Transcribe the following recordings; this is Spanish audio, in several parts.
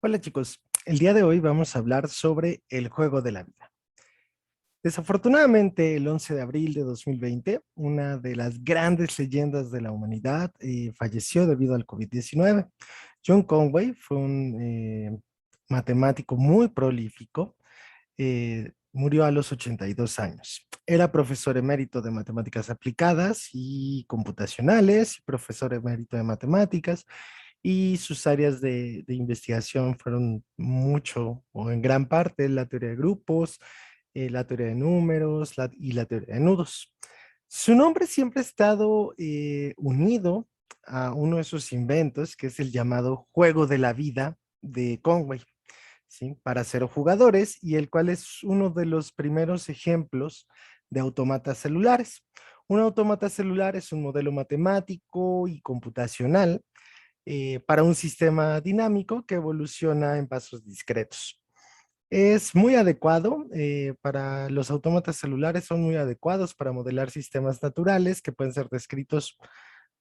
Hola chicos, el día de hoy vamos a hablar sobre el juego de la vida. Desafortunadamente, el 11 de abril de 2020, una de las grandes leyendas de la humanidad falleció debido al COVID-19. John Conway fue un matemático muy prolífico, murió a los 82 años. Era profesor emérito de matemáticas aplicadas y computacionales, y profesor emérito de matemáticas, y sus áreas de investigación fueron mucho o en gran parte la teoría de grupos, la teoría de números y la teoría de nudos. Su nombre siempre ha estado unido a uno de sus inventos, que es el llamado juego de la vida de Conway, ¿sí? Para 0 jugadores, y el cual es uno de los primeros ejemplos de autómatas celulares. Un autómata celular es un modelo matemático y computacional para un sistema dinámico que evoluciona en pasos discretos. Es muy adecuado para los autómatas celulares, son muy adecuados para modelar sistemas naturales que pueden ser descritos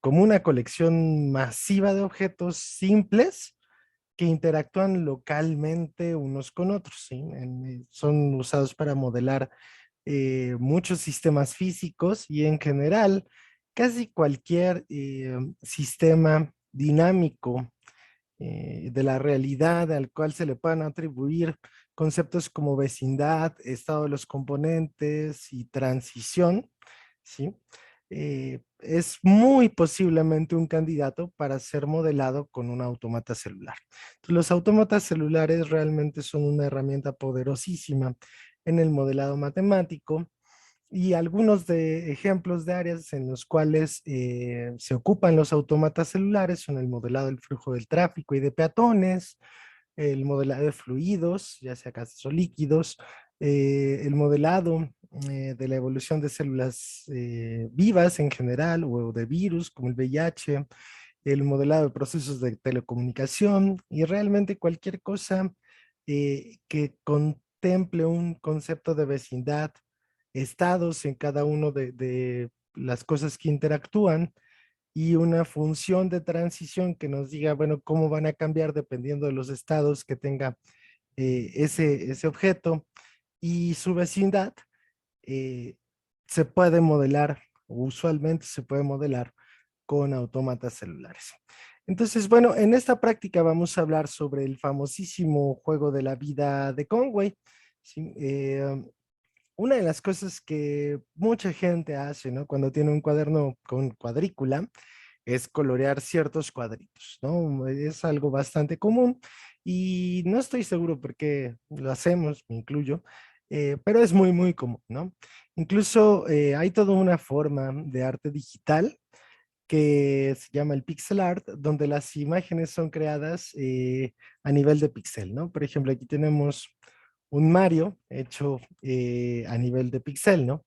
como una colección masiva de objetos simples que interactúan localmente unos con otros, ¿sí? Son usados para modelar muchos sistemas físicos y en general casi cualquier sistema dinámico de la realidad al cual se le puedan atribuir conceptos como vecindad, estado de los componentes y transición, ¿sí? Es muy posiblemente un candidato para ser modelado con un autómata celular. Entonces, los autómatas celulares realmente son una herramienta poderosísima en el modelado matemático, y algunos de ejemplos de áreas en los cuales se ocupan los autómatas celulares son el modelado del flujo del tráfico y de peatones, el modelado de fluidos, ya sea gases o líquidos, el modelado de la evolución de células vivas en general o de virus como el VIH, el modelado de procesos de telecomunicación y realmente cualquier cosa que contemple un concepto de vecindad, estados en cada uno de las cosas que interactúan y una función de transición que nos diga, bueno, cómo van a cambiar dependiendo de los estados que tenga ese objeto y su vecindad, eh, se puede modelar, o usualmente se puede modelar con autómatas celulares. Entonces, bueno, en esta práctica vamos a hablar sobre el famosísimo juego de la vida de Conway, ¿sí? Una de las cosas que mucha gente hace, ¿no? Cuando tiene un cuaderno con cuadrícula, es colorear ciertos cuadritos, ¿no? Es algo bastante común y no estoy seguro por qué lo hacemos, me incluyo, pero es muy, muy común, ¿no? Incluso hay toda una forma de arte digital que se llama el pixel art, donde las imágenes son creadas a nivel de pixel, ¿no? Por ejemplo, aquí tenemos un Mario hecho a nivel de pixel, ¿no?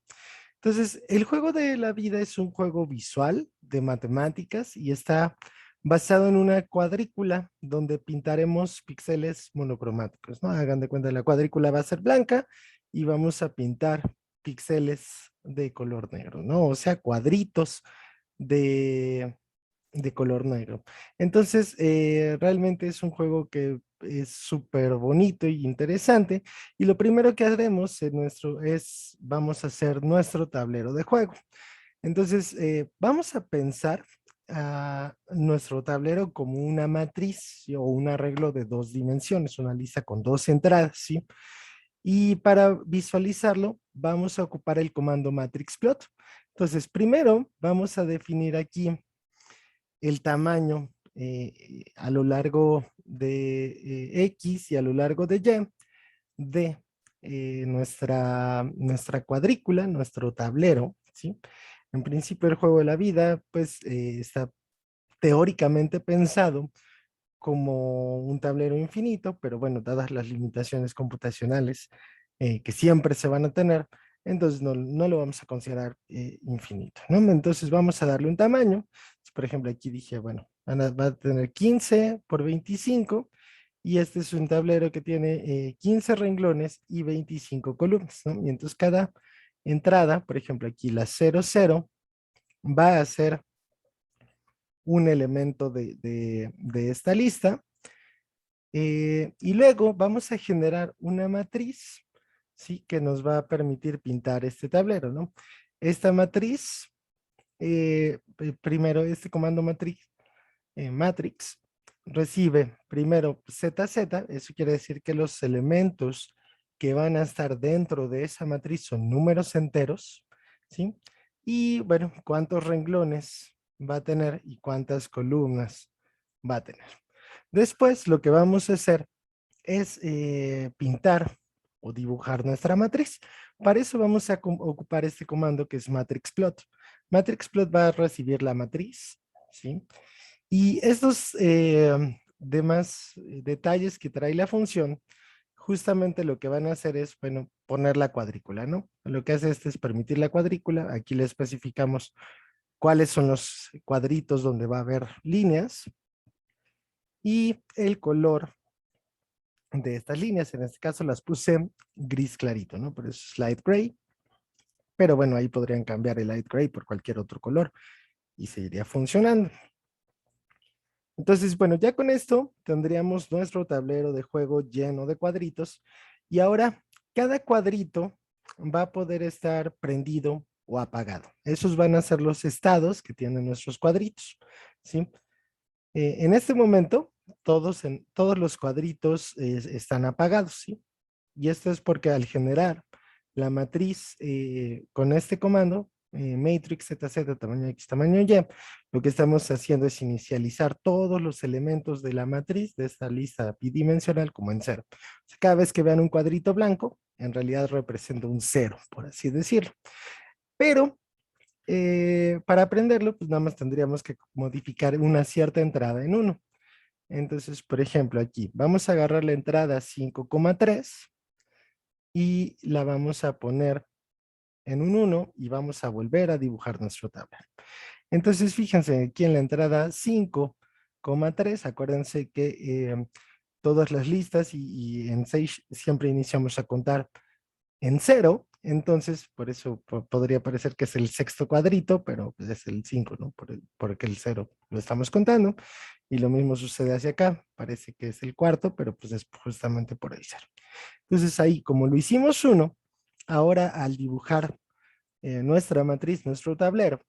Entonces, el juego de la vida es un juego visual de matemáticas y está basado en una cuadrícula donde pintaremos píxeles monocromáticos, ¿no? Hagan de cuenta, la cuadrícula va a ser blanca y vamos a pintar píxeles de color negro, ¿no? O sea, cuadritos de, de color negro. Entonces, realmente es un juego que es súper bonito y interesante. Y lo primero que haremos vamos a hacer nuestro tablero de juego. Entonces, vamos a pensar a nuestro tablero como una matriz o un arreglo de 2 dimensiones, una lista con 2 entradas, ¿sí? Y para visualizarlo, vamos a ocupar el comando matrix plot. Entonces, primero vamos a definir aquí el tamaño a lo largo de X y a lo largo de Y de nuestra cuadrícula, nuestro tablero, ¿sí? En principio el juego de la vida, pues está teóricamente pensado como un tablero infinito, pero bueno, dadas las limitaciones computacionales que siempre se van a tener, entonces no lo vamos a considerar infinito, ¿no? Entonces vamos a darle un tamaño. Por ejemplo, aquí dije, bueno, va a tener 15 por 25 y este es un tablero que tiene 15 renglones y 25 columnas, ¿no? Y entonces cada entrada, por ejemplo, aquí la 00, va a ser un elemento de esta lista Y luego vamos a generar una matriz, ¿sí? Que nos va a permitir pintar este tablero, ¿no? Esta matriz, primero este comando matrix, recibe primero ZZ, eso quiere decir que los elementos que van a estar dentro de esa matriz son números enteros, ¿sí? Y bueno, cuántos renglones va a tener y cuántas columnas va a tener. Después lo que vamos a hacer es pintar o dibujar nuestra matriz. Para eso vamos a ocupar este comando que es matrixplot. Matrixplot va a recibir la matriz, ¿sí? Y estos demás detalles que trae la función, justamente lo que van a hacer es, bueno, poner la cuadrícula, ¿no? Lo que hace este es permitir la cuadrícula. Aquí le especificamos cuáles son los cuadritos donde va a haber líneas y el color de estas líneas. En este caso las puse gris clarito, ¿no? Por eso es light gray. Pero bueno, ahí podrían cambiar el light gray por cualquier otro color y seguiría funcionando. Entonces, bueno, ya con esto tendríamos nuestro tablero de juego lleno de cuadritos y ahora cada cuadrito va a poder estar prendido o apagado. Esos van a ser los estados que tienen nuestros cuadritos, ¿sí? En este momento, todos los cuadritos están apagados, ¿sí? Y esto es porque al generar la matriz con este comando, matrix ZZ tamaño X tamaño Y, lo que estamos haciendo es inicializar todos los elementos de la matriz de esta lista bidimensional como en cero. O sea, cada vez que vean un cuadrito blanco, en realidad representa un cero, por así decirlo. Pero para aprenderlo, pues nada más tendríamos que modificar una cierta entrada en uno. Entonces, por ejemplo, aquí vamos a agarrar la entrada 5,3 y la vamos a poner en un 1 y vamos a volver a dibujar nuestro tablero. Entonces, fíjense aquí en la entrada 5,3, acuérdense que todas las listas y en 6 siempre iniciamos a contar en 0, entonces por eso podría parecer que es el sexto cuadrito, pero pues es el 5, ¿no? Porque el 0 lo estamos contando. Y lo mismo sucede hacia acá, parece que es el cuarto, pero pues es justamente por el 0. Entonces ahí, como lo hicimos 1, ahora al dibujar nuestra matriz, nuestro tablero,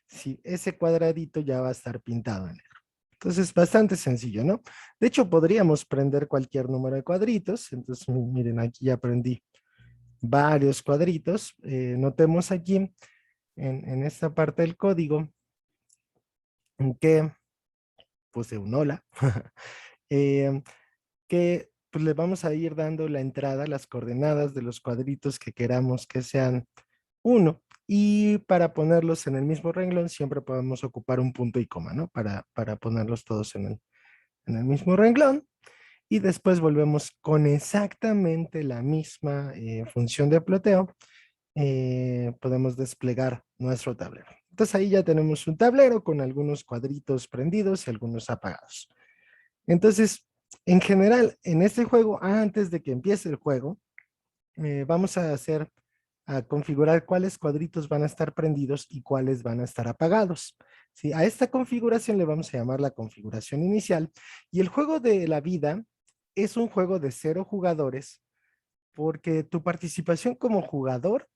si ese cuadradito ya va a estar pintado en negro. Entonces, bastante sencillo, ¿no? De hecho, podríamos prender cualquier número de cuadritos. Entonces, miren, aquí ya prendí varios cuadritos. Notemos aquí en esta parte del código en que puse un hola, eh, que pues le vamos a ir dando la entrada, las coordenadas de los cuadritos que queramos que sean 1. Y para ponerlos en el mismo renglón siempre podemos ocupar un punto y coma, ¿no? Para ponerlos todos en el mismo renglón. Y después volvemos con exactamente la misma función de ploteo. Podemos desplegar nuestro tablero. Entonces ahí ya tenemos un tablero con algunos cuadritos prendidos y algunos apagados. Entonces, en general, en este juego, antes de que empiece el juego, vamos a configurar cuáles cuadritos van a estar prendidos y cuáles van a estar apagados. ¿Sí? A esta configuración le vamos a llamar la configuración inicial. Y el juego de la vida es un juego de 0 jugadores porque tu participación como jugador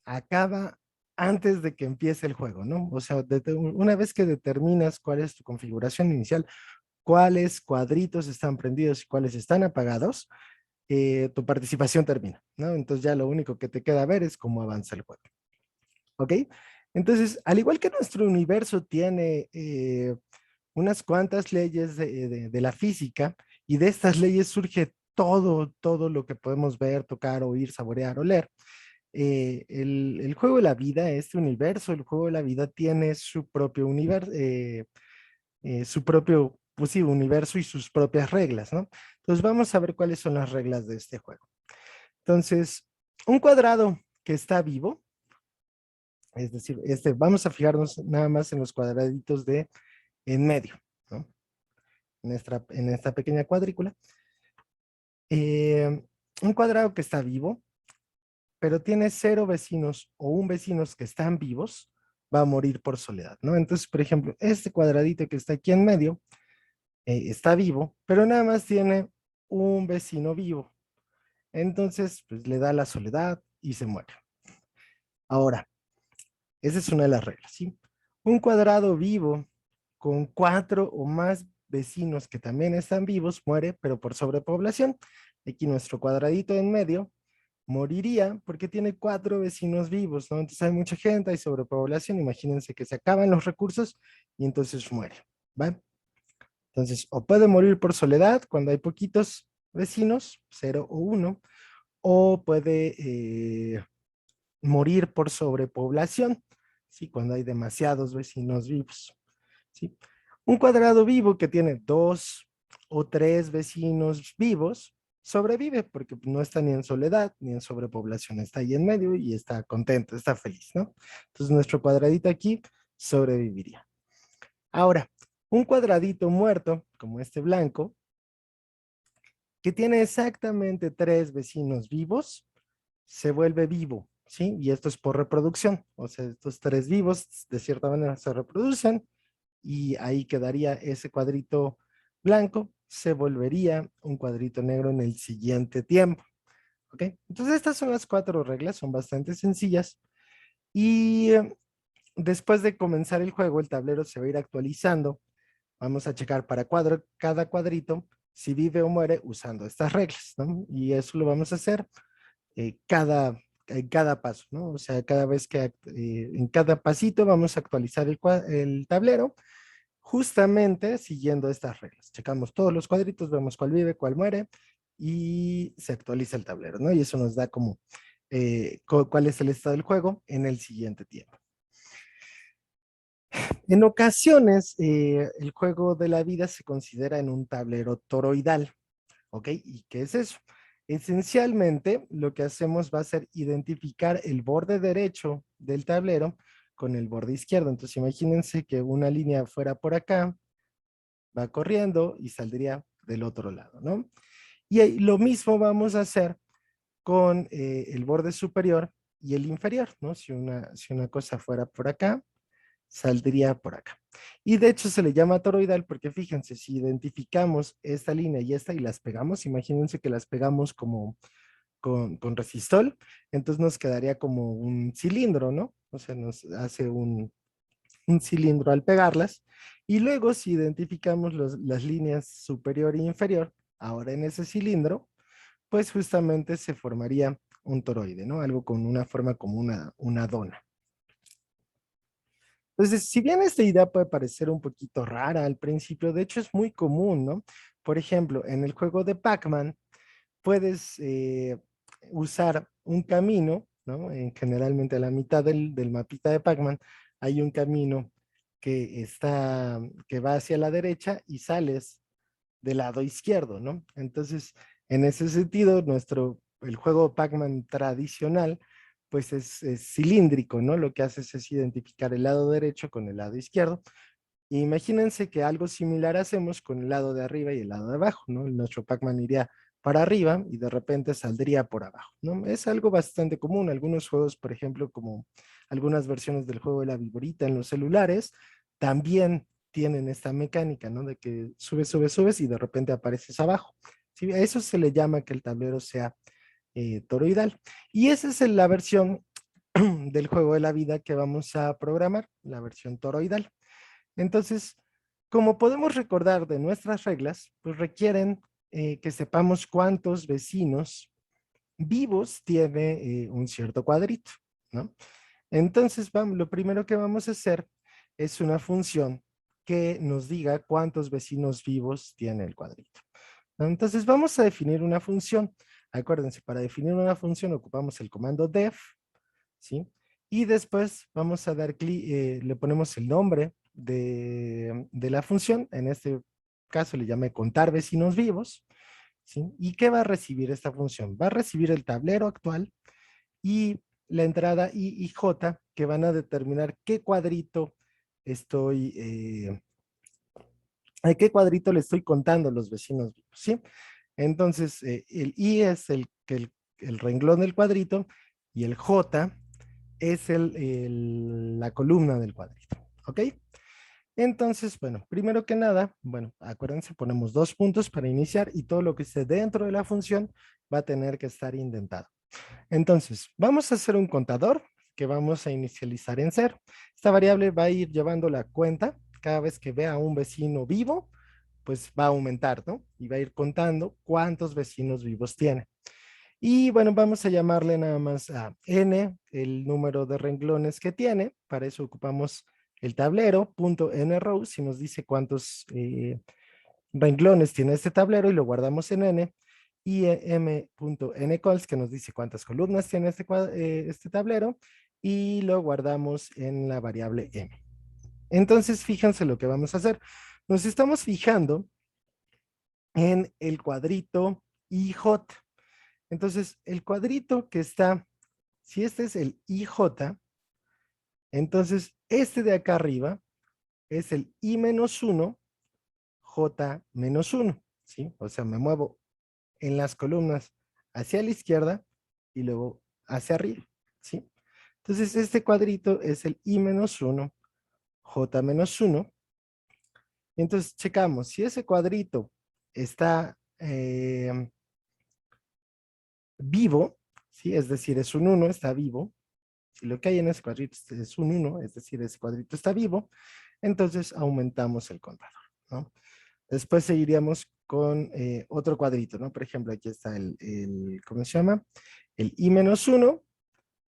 acaba antes de que empiece el juego, ¿no? O sea, una vez que determinas cuál es tu configuración inicial, cuáles cuadritos están prendidos y cuáles están apagados, tu participación termina, ¿no? Entonces ya lo único que te queda ver es cómo avanza el juego, ¿ok? Entonces, al igual que nuestro universo tiene unas cuantas leyes de la física, y de estas leyes surge todo lo que podemos ver, tocar, oír, saborear, oler. El juego de la vida, este universo, el juego de la vida tiene su propio universo, su propio, pues sí, universo y sus propias reglas, ¿no? Entonces vamos a ver cuáles son las reglas de este juego. Entonces, un cuadrado que está vivo, es decir, vamos a fijarnos nada más en los cuadraditos de en medio, ¿no? En esta pequeña cuadrícula. Un cuadrado que está vivo, pero tiene 0 vecinos o un vecinos que están vivos, va a morir por soledad, ¿no? Entonces, por ejemplo, este cuadradito que está aquí en medio, está vivo, pero nada más tiene un vecino vivo. Entonces, pues le da la soledad y se muere. Ahora, esa es una de las reglas, ¿sí? Un cuadrado vivo con 4 o más vecinos que también están vivos muere, pero por sobrepoblación. Aquí nuestro cuadradito en medio moriría porque tiene 4 vecinos vivos, ¿no? Entonces hay mucha gente, hay sobrepoblación, imagínense que se acaban los recursos y entonces muere, ¿va? Entonces, o puede morir por soledad cuando hay poquitos vecinos, 0 o 1, o puede morir por sobrepoblación, ¿sí? Cuando hay demasiados vecinos vivos, ¿sí? Un cuadrado vivo que tiene 2 o 3 vecinos vivos sobrevive porque no está ni en soledad ni en sobrepoblación, está ahí en medio y está contento, está feliz, ¿no? Entonces nuestro cuadradito aquí sobreviviría. Ahora, un cuadradito muerto, como este blanco, que tiene exactamente 3 vecinos vivos, se vuelve vivo, ¿sí? Y esto es por reproducción, o sea, estos 3 vivos de cierta manera se reproducen y ahí quedaría ese cuadrito blanco, se volvería un cuadrito negro en el siguiente tiempo, ¿ok? Entonces estas son las 4 reglas, son bastante sencillas y después de comenzar el juego el tablero se va a ir actualizando. Vamos a checar para cada cuadrito si vive o muere usando estas reglas, ¿no? Y eso lo vamos a hacer en cada paso, ¿no? O sea, cada vez que en cada pasito vamos a actualizar el tablero justamente siguiendo estas reglas. Checamos todos los cuadritos, vemos cuál vive, cuál muere y se actualiza el tablero, ¿no? Y eso nos da como cuál es el estado del juego en el siguiente tiempo. En ocasiones, el juego de la vida se considera en un tablero toroidal. ¿Ok? ¿Y qué es eso? Esencialmente, lo que hacemos va a ser identificar el borde derecho del tablero con el borde izquierdo. Entonces, imagínense que una línea fuera por acá, va corriendo y saldría del otro lado, ¿no? Y ahí lo mismo vamos a hacer con el borde superior y el inferior, ¿no? Si una cosa fuera por acá, saldría por acá. Y de hecho se le llama toroidal porque fíjense, si identificamos esta línea y esta y las pegamos, imagínense que las pegamos como con resistol, entonces nos quedaría como un cilindro, ¿no? O sea, nos hace un cilindro al pegarlas. Y luego si identificamos las líneas superior e inferior, ahora en ese cilindro, pues justamente se formaría un toroide, ¿no? Algo con una forma como una dona. Entonces, si bien esta idea puede parecer un poquito rara al principio, de hecho es muy común, ¿no? Por ejemplo, en el juego de Pac-Man puedes usar un camino, ¿no? Generalmente a la mitad del mapita de Pac-Man hay un camino que va hacia la derecha y sales del lado izquierdo, ¿no? Entonces, en ese sentido, el juego Pac-Man tradicional, pues es cilíndrico, ¿no? Lo que hace es identificar el lado derecho con el lado izquierdo. Imagínense que algo similar hacemos con el lado de arriba y el lado de abajo, ¿no? Nuestro Pac-Man iría para arriba y de repente saldría por abajo, ¿no? Es algo bastante común. Algunos juegos, por ejemplo, como algunas versiones del juego de la viborita en los celulares, también tienen esta mecánica, ¿no? De que subes y de repente apareces abajo. ¿Sí? A eso se le llama que el tablero sea toroidal. Y esa es la versión del juego de la vida que vamos a programar, la versión toroidal. Entonces, como podemos recordar de nuestras reglas, pues requieren que sepamos cuántos vecinos vivos tiene un cierto cuadrito, ¿no? Entonces, lo primero que vamos a hacer es una función que nos diga cuántos vecinos vivos tiene el cuadrito, ¿no? Entonces, vamos a definir una función. Acuérdense, para definir una función ocupamos el comando def, ¿sí? Y después vamos a dar clic, le ponemos el nombre de la función, en este caso le llamé contar vecinos vivos, ¿sí? ¿Y qué va a recibir esta función? Va a recibir el tablero actual y la entrada I y J que van a determinar qué cuadrito estoy, a qué cuadrito le estoy contando los vecinos vivos, ¿sí? Entonces, el I es el renglón del cuadrito y el J es la columna del cuadrito, ¿ok? Entonces, bueno, primero que nada, bueno, acuérdense, ponemos 2 puntos para iniciar y todo lo que esté dentro de la función va a tener que estar indentado. Entonces, vamos a hacer un contador que vamos a inicializar en 0. Esta variable va a ir llevando la cuenta cada vez que vea a un vecino vivo, pues va a aumentar, ¿no? Y va a ir contando cuántos vecinos vivos tiene. Y bueno, vamos a llamarle nada más a n, el número de renglones que tiene. Para eso ocupamos el tablero, punto nrow, si nos dice cuántos renglones tiene este tablero y lo guardamos en n. Y m.ncols, que nos dice cuántas columnas tiene este tablero, y lo guardamos en la variable m. Entonces, fíjense lo que vamos a hacer. Nos estamos fijando en el cuadrito IJ. Entonces, el cuadrito que está, si este es el IJ, entonces este de acá arriba es el I-1, J-1, ¿sí? O sea, me muevo en las columnas hacia la izquierda y luego hacia arriba, ¿sí? Entonces, este cuadrito es el I-1, J-1. Entonces, checamos, si ese cuadrito está vivo, ¿sí? Es decir, es un 1, está vivo. Si lo que hay en ese cuadrito es un 1, es decir, ese cuadrito está vivo, entonces aumentamos el contador, ¿no? Después seguiríamos con otro cuadrito, ¿no? Por ejemplo, aquí está ¿cómo se llama? El I-1,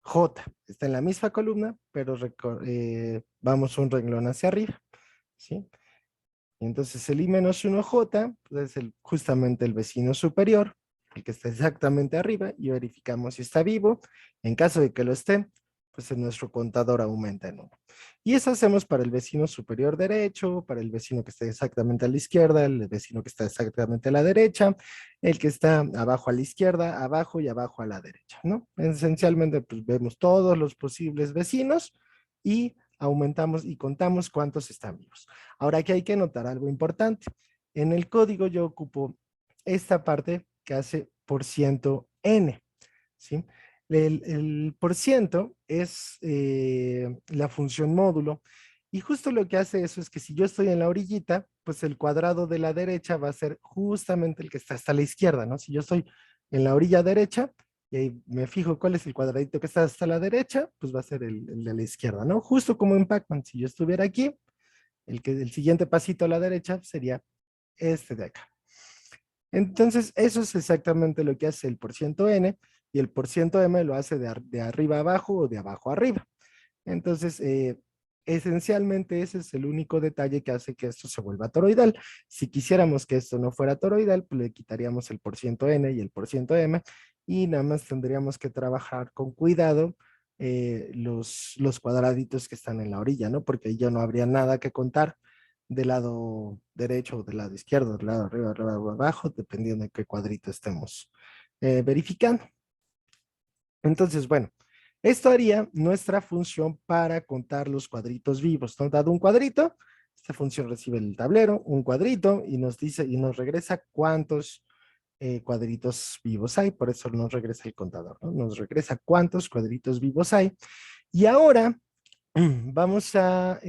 J. Está en la misma columna, pero vamos un renglón hacia arriba, ¿sí? Y entonces el I-1J pues, es justamente el vecino superior, el que está exactamente arriba, y verificamos si está vivo. En caso de que lo esté, pues nuestro contador aumenta en 1. Y eso hacemos para el vecino superior derecho, para el vecino que está exactamente a la izquierda, el vecino que está exactamente a la derecha, el que está abajo a la izquierda, abajo y abajo a la derecha, ¿no? Esencialmente, pues vemos todos los posibles vecinos y aumentamos y contamos cuántos están vivos. Ahora aquí hay que notar algo importante. En el código yo ocupo esta parte que hace por ciento n, ¿sí? El por ciento es la función módulo y justo lo que hace eso es que si yo estoy en la orillita, pues el cuadrado de la derecha va a ser justamente el que está hasta la izquierda, ¿no? Si yo estoy en la orilla derecha y ahí me fijo cuál es el cuadradito que está hasta la derecha, pues va a ser el de la izquierda, ¿no? Justo como en Pac-Man, si yo estuviera aquí, el siguiente pasito a la derecha sería este de acá. Entonces, eso es exactamente lo que hace el por ciento n, y el por ciento m lo hace de arriba a abajo o de abajo a arriba. Entonces, esencialmente ese es el único detalle que hace que esto se vuelva toroidal. Si quisiéramos que esto no fuera toroidal, pues le quitaríamos el por ciento n y el por ciento m, y nada más tendríamos que trabajar con cuidado los cuadraditos que están en la orilla, ¿no? Porque ahí ya no habría nada que contar del lado derecho o del lado izquierdo, del lado arriba, arriba o abajo, dependiendo de qué cuadrito estemos verificando. Entonces, bueno, esto haría nuestra función para contar los cuadritos vivos, ¿no? Dado un cuadrito, esta función recibe el tablero, un cuadrito, y nos dice y nos regresa cuántos cuadritos vivos hay. Por eso nos regresa el contador, ¿no? Nos regresa cuántos cuadritos vivos hay. Y ahora vamos a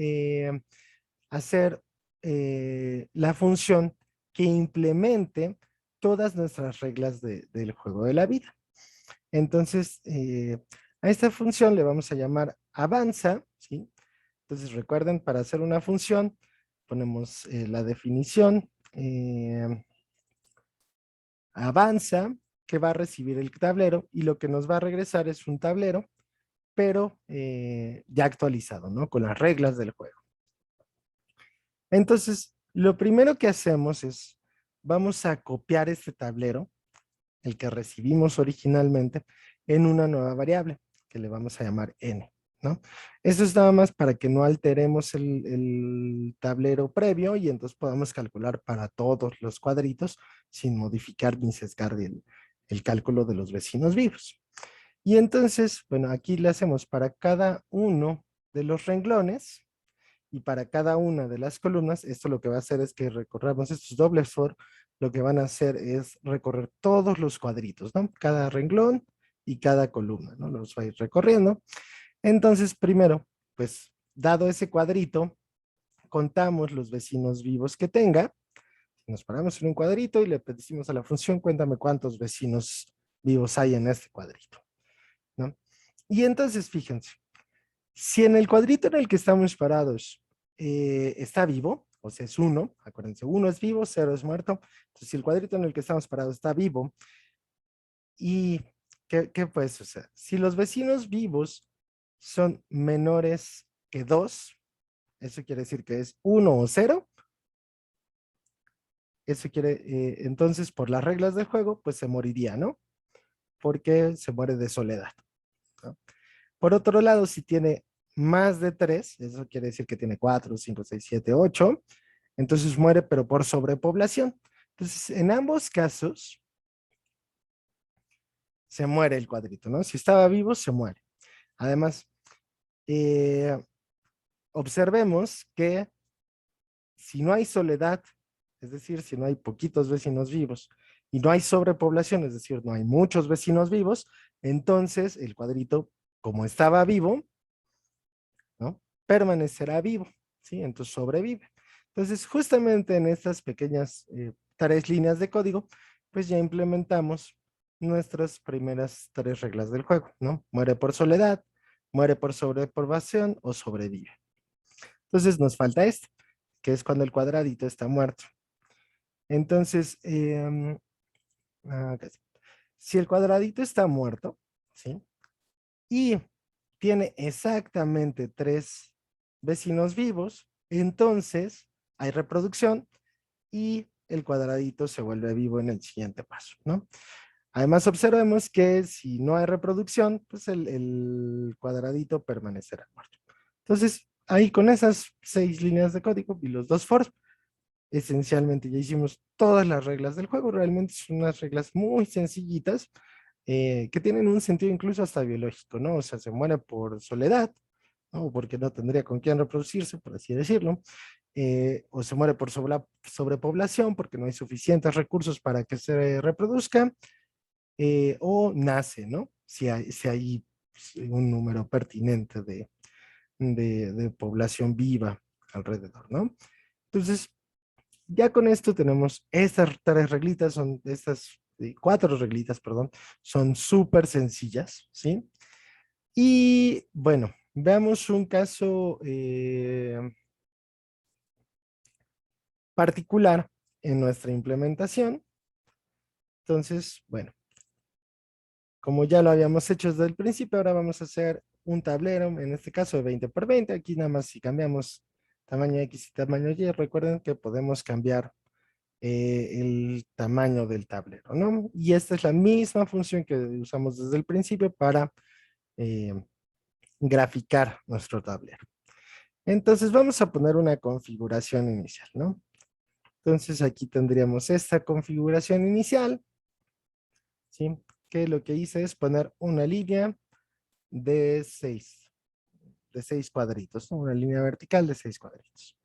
hacer la función que implemente todas nuestras reglas del juego de la vida. Entonces, a esta función le vamos a llamar avanza, ¿sí? Entonces, recuerden, para hacer una función, ponemos la definición, avanza, que va a recibir el tablero, y lo que nos va a regresar es un tablero, pero ya actualizado, ¿no? Con las reglas del juego. Entonces, lo primero que hacemos es, vamos a copiar este tablero, el que recibimos originalmente, en una nueva variable, que le vamos a llamar n, ¿no? Eso es nada más para que no alteremos el tablero previo y entonces podamos calcular para todos los cuadritos sin modificar ni sesgar el cálculo de los vecinos vivos. Y entonces, bueno, aquí le hacemos para cada uno de los renglones, y para cada una de las columnas, esto lo que va a hacer es que recorramos estos dobles for, lo que van a hacer es recorrer todos los cuadritos, ¿no? Cada renglón y cada columna, ¿no? Los va a ir recorriendo. Entonces, primero, pues, dado ese cuadrito, contamos los vecinos vivos que tenga. Nos paramos en un cuadrito y le decimos a la función, cuéntame cuántos vecinos vivos hay en este cuadrito, ¿no? Y entonces, fíjense, si en el cuadrito en el que estamos parados está vivo, o sea, es 1, acuérdense, 1 es vivo, 0 es muerto. Entonces, si el cuadrito en el que estamos parados está vivo, ¿y qué puede suceder? Si los vecinos vivos son menores que 2, eso quiere decir que es 1 o 0. Eso quiere, entonces, por las reglas del juego, pues se moriría, ¿no? Porque se muere de soledad, ¿no? Por otro lado, si tiene más de 3, eso quiere decir que tiene 4, 5, 6, 7, 8, entonces muere, pero por sobrepoblación. Entonces, en ambos casos, se muere el cuadrito, ¿no? Si estaba vivo, se muere. Además, eh, observemos que si no hay soledad, es decir, si no hay poquitos vecinos vivos y no hay sobrepoblación, es decir, no hay muchos vecinos vivos, entonces el cuadrito, como estaba vivo, ¿no? Permanecerá vivo, ¿sí? Entonces sobrevive. Entonces, justamente en estas pequeñas 3 líneas de código, pues ya implementamos nuestras primeras 3 reglas del juego, ¿no? Muere por soledad, muere por sobrepoblación o sobrevive. Entonces nos falta este, que es cuando el cuadradito está muerto. Entonces, si el cuadradito está muerto, ¿sí? Y tiene exactamente 3 vecinos vivos, entonces hay reproducción y el cuadradito se vuelve vivo en el siguiente paso, ¿no? Además, observemos que si no hay reproducción, pues el cuadradito permanecerá muerto. Entonces, ahí con esas 6 líneas de código y los 2 for, esencialmente ya hicimos todas las reglas del juego. Realmente son unas reglas muy sencillitas que tienen un sentido incluso hasta biológico, ¿no? O sea, se muere por soledad, ¿no? Porque no tendría con quién reproducirse, por así decirlo. O se muere por sobrepoblación porque no hay suficientes recursos para que se reproduzca, o nace, ¿no? Si hay un número pertinente de población viva alrededor, ¿no? Entonces, ya con esto tenemos estas 3 reglitas, son estas 4 reglitas, perdón, son súper sencillas, ¿sí? Y bueno, veamos un caso particular en nuestra implementación. Entonces, bueno, como ya lo habíamos hecho desde el principio, ahora vamos a hacer un tablero, en este caso de 20 por 20. Aquí nada más si cambiamos tamaño X y tamaño Y, recuerden que podemos cambiar el tamaño del tablero, ¿no? Y esta es la misma función que usamos desde el principio para eh, graficar nuestro tablero. Entonces vamos a poner una configuración inicial, ¿no? Entonces aquí tendríamos esta configuración inicial, ¿sí? Que lo que hice es poner una línea de 6 cuadritos, ¿no? Una línea vertical de 6 cuadritos.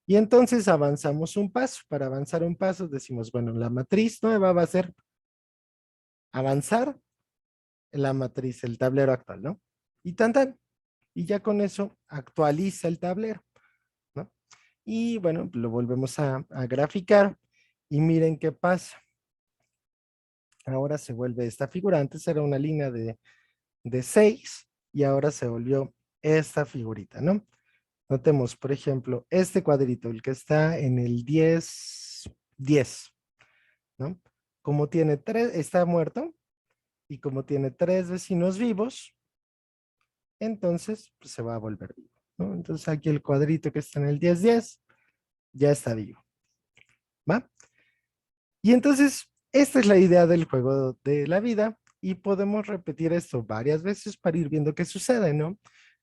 Y entonces avanzamos un paso. Para avanzar un paso decimos, bueno, la matriz nueva va a ser avanzar la matriz, el tablero actual, ¿no? Y tan tan. Y ya con eso actualiza el tablero, ¿no? Y bueno, lo volvemos a graficar y miren qué pasa. Ahora se vuelve esta figura. Antes era una línea de 6 y ahora se volvió esta figurita, ¿no? Notemos, por ejemplo, este cuadrito, el que está en el 10, 10, ¿no? Como tiene 3, está muerto, y como tiene 3 vecinos vivos, entonces pues, se va a volver vivo, ¿no? Entonces aquí el cuadrito que está en el 10, 10 ya está vivo, ¿va? Y entonces esta es la idea del juego de la vida y podemos repetir esto varias veces para ir viendo qué sucede, ¿no?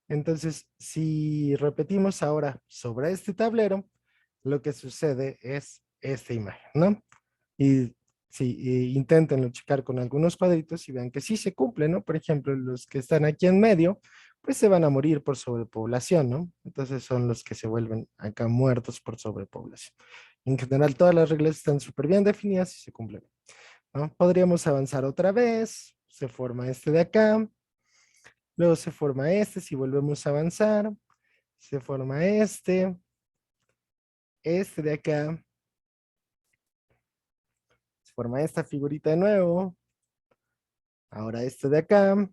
Entonces, si repetimos ahora sobre este tablero, lo que sucede es esta imagen, ¿no? Y si inténtenlo checar con algunos cuadritos y vean que sí se cumple, ¿no? Por ejemplo, los que están aquí en medio, pues se van a morir por sobrepoblación, ¿no? Entonces son los que se vuelven acá muertos por sobrepoblación. En general, todas las reglas están súper bien definidas y se cumplen, ¿no? Podríamos avanzar otra vez, se forma este de acá, luego se forma este, si volvemos a avanzar, se forma este, este de acá, se forma esta figurita de nuevo. Ahora este de acá,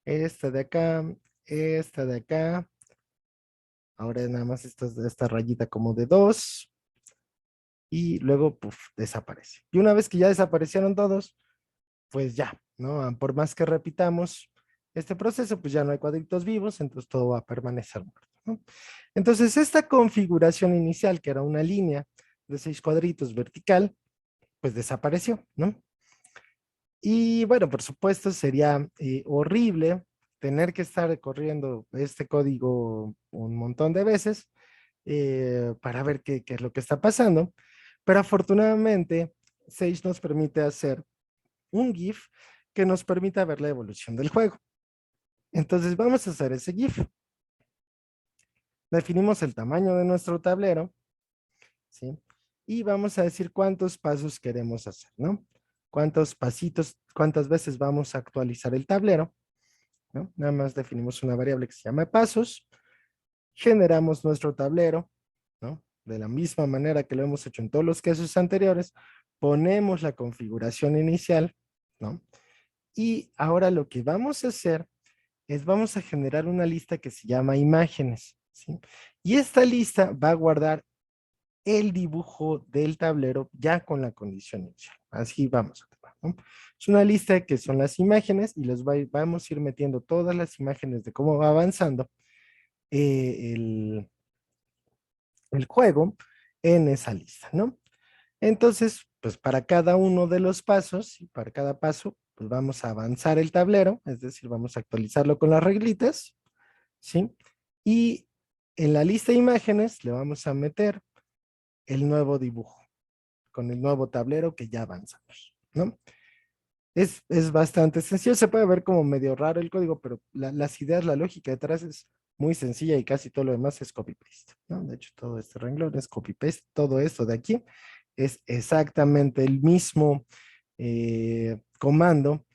este de acá, esta de acá. Ahora nada más esta rayita como de 2 y luego, puf, desaparece. Y una vez que ya desaparecieron todos, pues ya, ¿no? Por más que repitamos este proceso, pues ya no hay cuadritos vivos, entonces todo va a permanecer muerto, ¿no? Entonces, esta configuración inicial, que era una línea de 6 cuadritos vertical, pues desapareció, ¿no? Y bueno, por supuesto, sería horrible tener que estar recorriendo este código un montón de veces para ver qué es lo que está pasando. Pero afortunadamente, Sage nos permite hacer un GIF que nos permita ver la evolución del juego. Entonces vamos a hacer ese GIF. Definimos el tamaño de nuestro tablero, ¿sí? Y vamos a decir cuántos pasos queremos hacer, ¿no? Cuántos pasitos, cuántas veces vamos a actualizar el tablero, ¿no? Nada más definimos una variable que se llama pasos, generamos nuestro tablero, ¿no? De la misma manera que lo hemos hecho en todos los casos anteriores, ponemos la configuración inicial, ¿no? Y ahora lo que vamos a hacer es vamos a generar una lista que se llama imágenes, ¿sí? Y esta lista va a guardar el dibujo del tablero ya con la condición inicial. Así vamos a tomar, ¿no? Es una lista que son las imágenes y vamos a ir metiendo todas las imágenes de cómo va avanzando eh, el, el juego en esa lista, ¿no? Entonces, pues para cada uno de los pasos y para cada paso, pues vamos a avanzar el tablero, es decir, vamos a actualizarlo con las reglitas, ¿sí? Y en la lista de imágenes le vamos a meter el nuevo dibujo con el nuevo tablero que ya avanzamos, ¿no? Es bastante sencillo, se puede ver como medio raro el código, pero las ideas, la lógica detrás es muy sencilla y casi todo lo demás es copy-paste, ¿no? De hecho, todo este renglón es copy-paste, todo esto de aquí es exactamente el mismo comando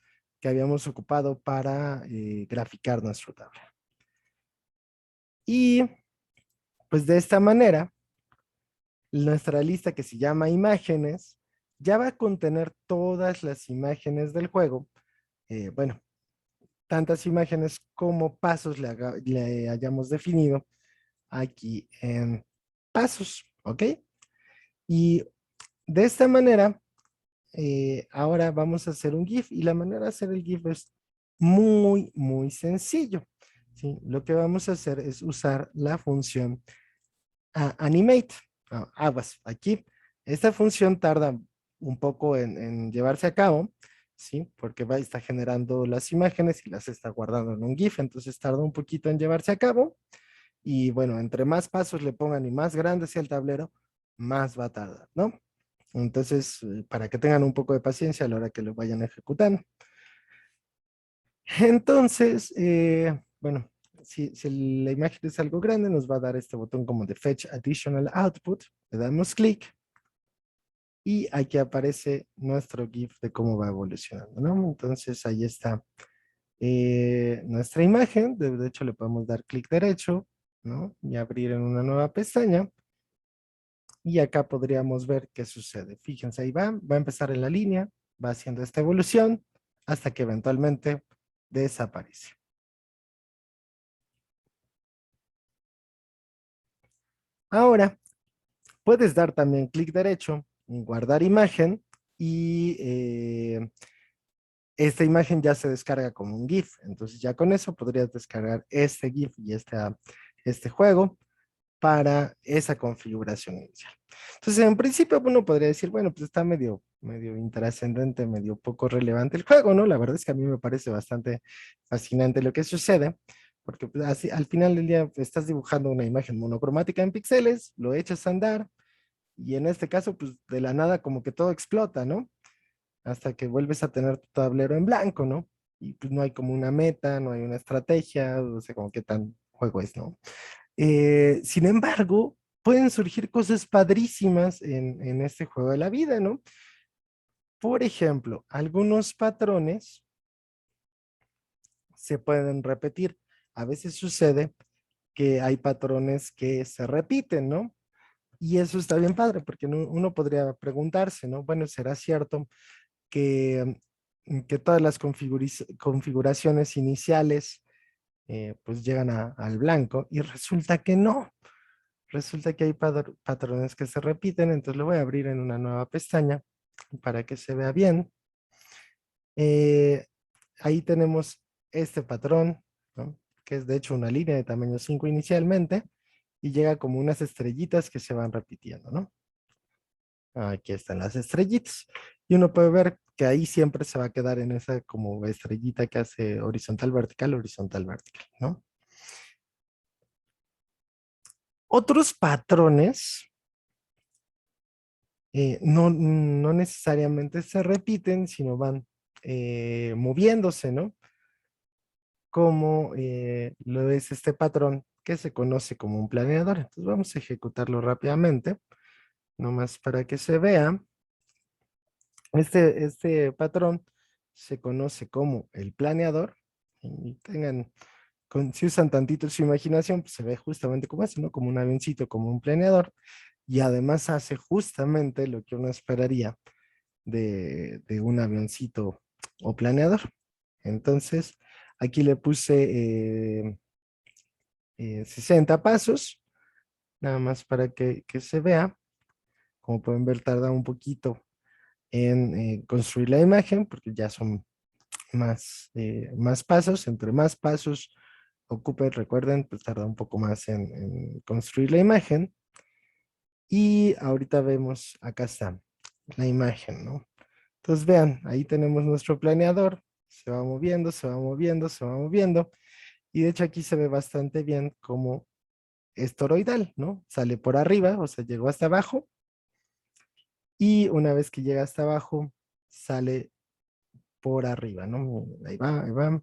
que habíamos ocupado para graficar nuestro tablero. Y pues de esta manera, nuestra lista que se llama imágenes ya va a contener todas las imágenes del juego. Bueno, tantas imágenes como pasos le hayamos definido aquí en pasos, ¿ok? Y de esta manera, ahora vamos a hacer un GIF y la manera de hacer el GIF es muy sencillo, ¿sí? Lo que vamos a hacer es usar la función animate. Aguas, aquí esta función tarda un poco en llevarse a cabo, ¿sí? Porque está generando las imágenes y las está guardando en un GIF, entonces tarda un poquito en llevarse a cabo. Y bueno, entre más pasos le pongan y más grande sea el tablero, más va a tardar, ¿no? Entonces, para que tengan un poco de paciencia a la hora que lo vayan ejecutando. Entonces, bueno, si la imagen es algo grande, nos va a dar este botón como de Fetch Additional Output. Le damos clic y aquí aparece nuestro GIF de cómo va evolucionando, ¿no? Entonces, ahí está nuestra imagen. De hecho, le podemos dar clic derecho, ¿no? Y abrir en una nueva pestaña. Y acá podríamos ver qué sucede. Fíjense, ahí va a empezar en la línea, va haciendo esta evolución hasta que eventualmente desaparece. Ahora, puedes dar también clic derecho en guardar imagen y esta imagen ya se descarga como un GIF. Entonces ya con eso podrías descargar este GIF y este juego para esa configuración inicial. Entonces, en principio uno podría decir, bueno, pues está medio intrascendente, medio poco relevante el juego, ¿no? La verdad es que a mí me parece bastante fascinante lo que sucede, porque pues, así, al final del día estás dibujando una imagen monocromática en píxeles, lo echas a andar, y en este caso, pues de la nada como que todo explota, ¿no? Hasta que vuelves a tener tu tablero en blanco, ¿no? Y pues no hay como una meta, no hay una estrategia, o sea, como qué tan juego es, ¿no? Sin embargo, pueden surgir cosas padrísimas en este juego de la vida, ¿no? Por ejemplo, algunos patrones se pueden repetir. A veces sucede que hay patrones que se repiten, ¿no? Y eso está bien padre, porque uno podría preguntarse, ¿no? Bueno, ¿será cierto que todas las configuraciones iniciales pues llegan al blanco? Y resulta que no. Resulta que hay patrones que se repiten, entonces lo voy a abrir en una nueva pestaña para que se vea bien. Eh, Ahí tenemos este patrón, ¿no? Que es de hecho una línea de tamaño 5 inicialmente, y llega como unas estrellitas que se van repitiendo, ¿no? Aquí están las estrellitas. Y uno puede ver que ahí siempre se va a quedar en esa como estrellita que hace horizontal, vertical, ¿no? Otros patrones no necesariamente se repiten, sino van moviéndose, ¿no? Como lo es este patrón que se conoce como un planeador. Entonces vamos a ejecutarlo rápidamente, nomás para que se vea. Este patrón se conoce como el planeador. Y tengan, si usan tantito su imaginación, pues se ve justamente como eso, ¿no? Como un avioncito, como un planeador. Y además hace justamente lo que uno esperaría de un avioncito o planeador. Entonces, aquí le puse 60 pasos, nada más para que se vea. Como pueden ver, tarda un poquito en construir la imagen, porque ya son más pasos. Entre más pasos ocupe, recuerden, pues tarda un poco más en construir la imagen. Y ahorita vemos, acá está la imagen, ¿no? Entonces vean, ahí tenemos nuestro planeador, se va moviendo, se va moviendo, se va moviendo, y de hecho aquí se ve bastante bien cómo es toroidal, ¿no? Sale por arriba, o sea, llegó hasta abajo, y una vez que llega hasta abajo, sale por arriba, ¿no? Ahí va,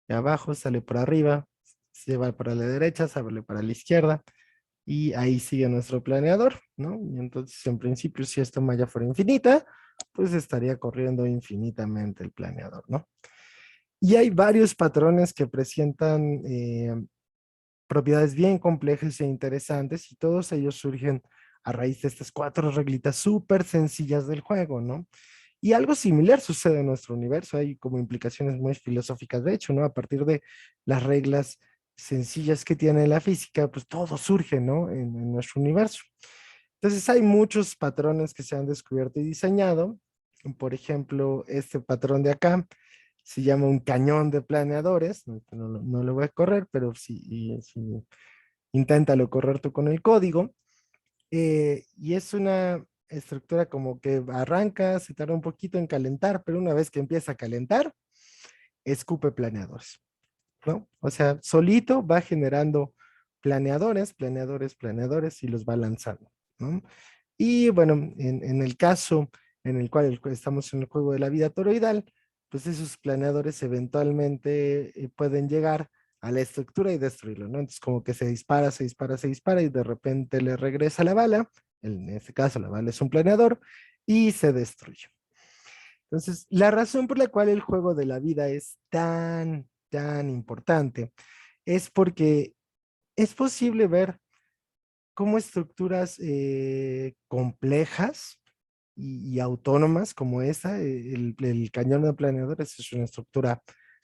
y abajo sale por arriba, se va para la derecha, sale para la izquierda, y ahí sigue nuestro planeador, ¿no? Y entonces, en principio, si esta malla fuera infinita, pues estaría corriendo infinitamente el planeador, ¿no? Y hay varios patrones que presentan propiedades bien complejas e interesantes, y todos ellos surgen a raíz de estas cuatro reglitas súper sencillas del juego, ¿no? Y algo similar sucede en nuestro universo, hay como implicaciones muy filosóficas, de hecho, ¿no? A partir de las reglas sencillas que tiene la física, pues todo surge, ¿no? En nuestro universo. Entonces hay muchos patrones que se han descubierto y diseñado. Por ejemplo, este patrón de acá se llama un cañón de planeadores. No lo voy a correr, pero sí, inténtalo correr tú con el código. Y es una estructura como que arranca, se tarda un poquito en calentar, pero una vez que empieza a calentar, escupe planeadores, ¿no? O sea, solito va generando planeadores y los va lanzando, ¿no? Y bueno, en el caso en el cual estamos en el juego de la vida toroidal, pues esos planeadores eventualmente pueden llegar a la estructura y destruirlo, ¿no? Entonces como que se dispara y de repente le regresa la bala, en este caso la bala es un planeador, y se destruye. Entonces, la razón por la cual el juego de la vida es tan importante es porque es posible ver cómo estructuras complejas y autónomas como esta, el cañón de planeadores es una estructura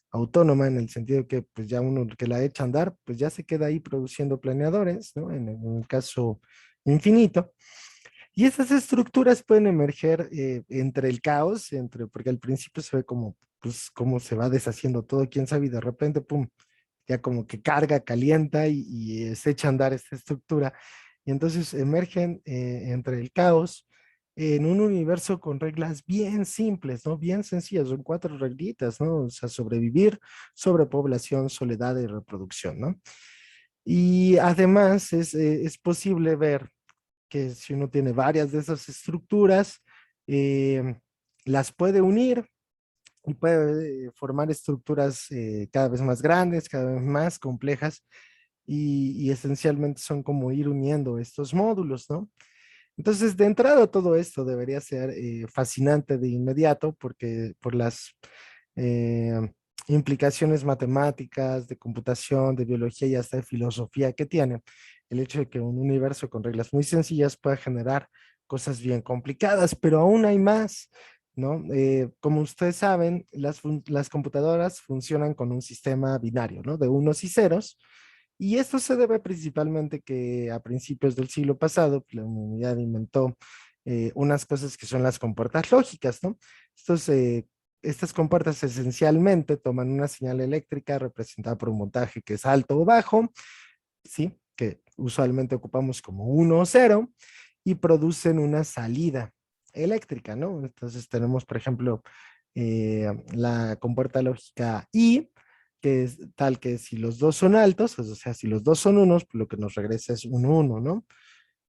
autónoma en el sentido que pues ya uno que la echa a andar, pues ya se queda ahí produciendo planeadores, ¿no? En el caso infinito. Y esas estructuras pueden emerger entre el caos, porque al principio se ve como, pues, cómo se va deshaciendo todo, quién sabe, y de repente, pum, ya como que carga, calienta y se echa a andar esta estructura. Y entonces emergen entre el caos en un universo con reglas bien simples, ¿no? Bien sencillas, son cuatro reglitas, ¿no? O sea, sobrevivir, sobrepoblación, soledad y reproducción, ¿no? Y además es posible ver que si uno tiene varias de esas estructuras, eh, las puede unir y puede formar estructuras cada vez más grandes, cada vez más complejas, y esencialmente son como ir uniendo estos módulos, ¿no? Entonces, de entrada, todo esto debería ser fascinante de inmediato porque por las eh, implicaciones matemáticas, de computación, de biología y hasta de filosofía que tiene. el hecho de que un universo con reglas muy sencillas pueda generar cosas bien complicadas, pero aún hay más, ¿no? Como ustedes saben, las computadoras funcionan con un sistema binario, ¿no? De unos y ceros, y esto se debe principalmente que a principios del siglo pasado, la humanidad inventó unas cosas que son las compuertas lógicas, ¿no? Estos, estas compuertas esencialmente toman una señal eléctrica representada por un voltaje que es alto o bajo, ¿sí? Que usualmente ocupamos como 1 o 0, y producen una salida eléctrica, ¿no? Entonces tenemos, por ejemplo, la compuerta lógica I, que es tal que si los dos son altos, o sea, si los dos son unos, pues lo que nos regresa es un 1, ¿no?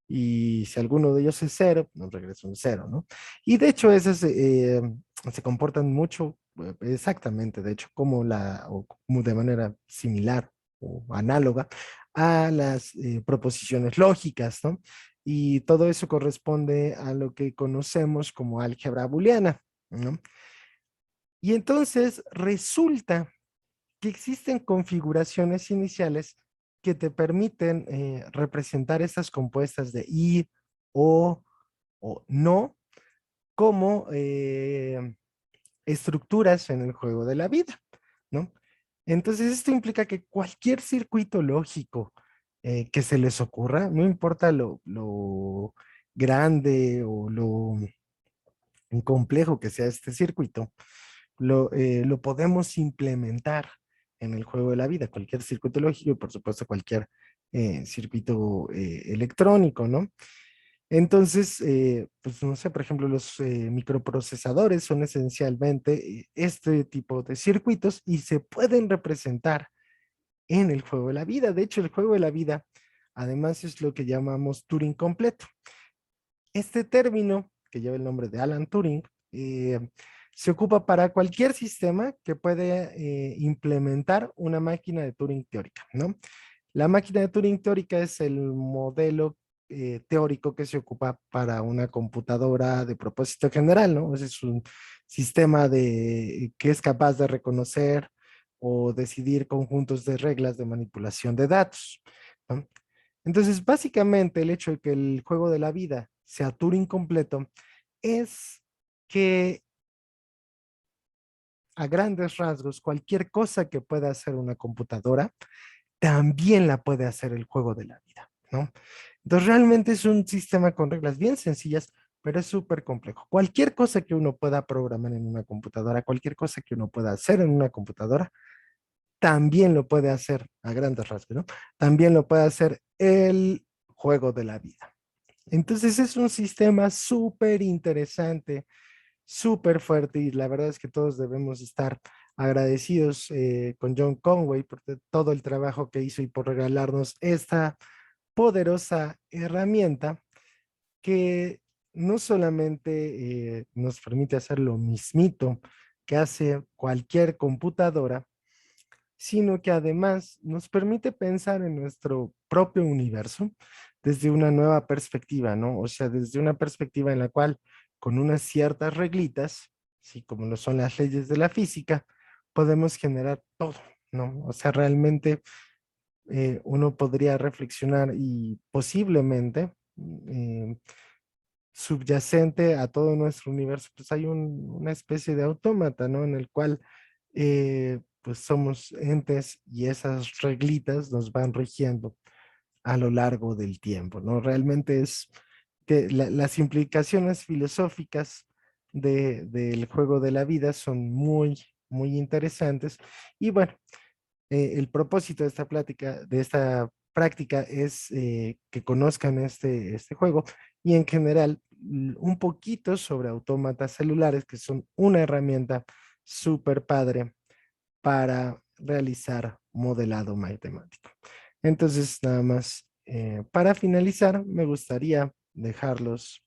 Y si alguno de ellos es 0, nos regresa un 0, ¿no? Y de hecho esas se comportan mucho, exactamente, de hecho, como o como de manera similar o análoga a las proposiciones lógicas, ¿no? Y todo eso corresponde a lo que conocemos como álgebra booleana, ¿no? Y entonces resulta que existen configuraciones iniciales que te permiten representar estas compuestas de y, o no como estructuras en el juego de la vida, ¿no? Entonces esto implica que cualquier circuito lógico que se les ocurra, no importa lo grande o lo complejo que sea este circuito, lo podemos implementar en el juego de la vida, cualquier circuito lógico y por supuesto cualquier circuito electrónico, ¿no? Entonces, pues no sé, por ejemplo, los microprocesadores son esencialmente este tipo de circuitos y se pueden representar en el juego de la vida. De hecho, el juego de la vida, además, es lo que llamamos Turing completo. Este término, que lleva el nombre de Alan Turing, se ocupa para cualquier sistema que puede implementar una máquina de Turing teórica, ¿no? La máquina de Turing teórica es el modelo teórico que se ocupa para una computadora de propósito general, ¿no? Es un sistema que es capaz de reconocer o decidir conjuntos de reglas de manipulación de datos, ¿no? Entonces, básicamente, el hecho de que el juego de la vida sea Turing completo es que a grandes rasgos, cualquier cosa que pueda hacer una computadora, también la puede hacer el juego de la vida, ¿no? Entonces, realmente es un sistema con reglas bien sencillas, pero es súper complejo. Cualquier cosa que uno pueda programar en una computadora, cualquier cosa que uno pueda hacer en una computadora, también lo puede hacer a grandes rasgos, ¿no? También lo puede hacer el juego de la vida. Entonces es un sistema súper interesante, súper fuerte y la verdad es que todos debemos estar agradecidos con John Conway por todo el trabajo que hizo y por regalarnos esta poderosa herramienta que no solamente nos permite hacer lo mismito que hace cualquier computadora, sino que además nos permite pensar en nuestro propio universo desde una nueva perspectiva, ¿no? O sea, desde una perspectiva en la cual con unas ciertas reglitas, sí, como lo son las leyes de la física, podemos generar todo, ¿no? O sea, realmente uno podría reflexionar y posiblemente subyacente a todo nuestro universo, pues hay una especie de autómata, ¿no? En el cual pues somos entes y esas reglitas nos van rigiendo a lo largo del tiempo, ¿no? Realmente es que las implicaciones filosóficas del juego de la vida son muy, muy interesantes. Y bueno, el propósito de esta plática, de esta práctica es que conozcan este juego y en general un poquito sobre autómatas celulares, que son una herramienta súper padre para realizar modelado matemático. Entonces, nada más, para finalizar, me gustaría dejarlos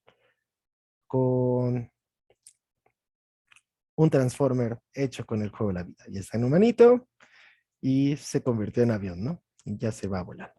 con un transformer hecho con el juego de la vida. Ya está en humanito y se convirtió en avión, ¿no? Y ya se va a volar.